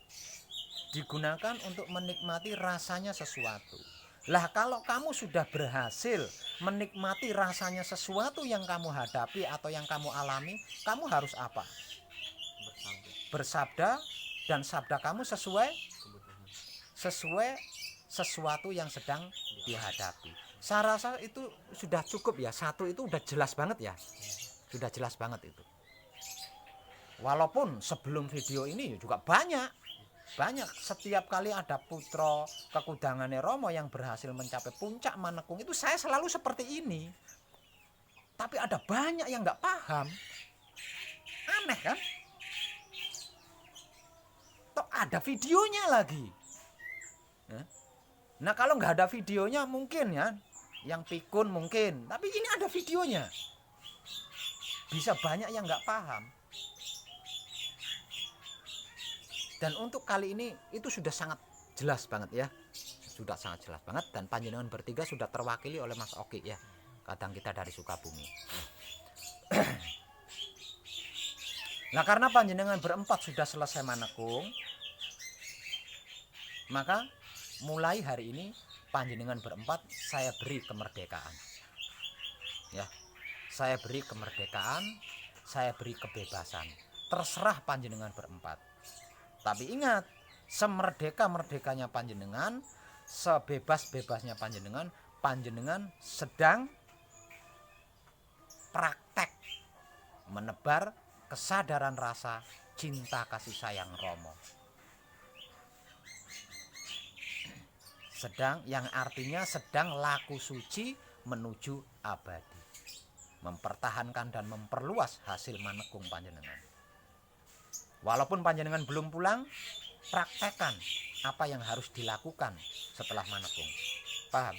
Digunakan untuk menikmati rasanya sesuatu. Lah, kalau kamu sudah berhasil menikmati rasanya sesuatu yang kamu hadapi atau yang kamu alami, kamu harus apa? Bersabda. Bersabda, dan sabda kamu sesuai Kebutuhan. sesuatu yang sedang dihadapi. Saya rasa itu sudah cukup ya. Satu itu udah jelas banget ya. Sudah jelas banget itu. Walaupun sebelum video ini juga banyak setiap kali ada putra kekudangannya Romo yang berhasil mencapai puncak manekung itu saya selalu seperti ini. Tapi ada banyak yang nggak paham. Aneh kan? Toh ada videonya lagi. Nah, kalau nggak ada videonya mungkin ya, yang pikun mungkin, tapi ini ada videonya. Bisa banyak yang nggak paham. Dan untuk kali ini itu sudah sangat jelas banget ya. Sudah sangat jelas banget, dan panjenengan bertiga sudah terwakili oleh Mas Oki ya. Kadang kita dari Sukabumi. Nah, karena panjenengan berempat sudah selesai manekung, maka mulai hari ini panjenengan berempat saya beri kemerdekaan. Ya. Saya beri kemerdekaan, saya beri kebebasan. Terserah panjenengan berempat. Tapi ingat, semerdeka-merdekanya panjenengan, sebebas-bebasnya panjenengan, panjenengan sedang praktek menebar kesadaran rasa cinta kasih sayang Romo. Sedang, yang artinya sedang laku suci menuju abadi. Mempertahankan dan memperluas hasil manekung panjenengan. Walaupun panjenengan belum pulang, praktekkan apa yang harus dilakukan setelah manekung. Paham?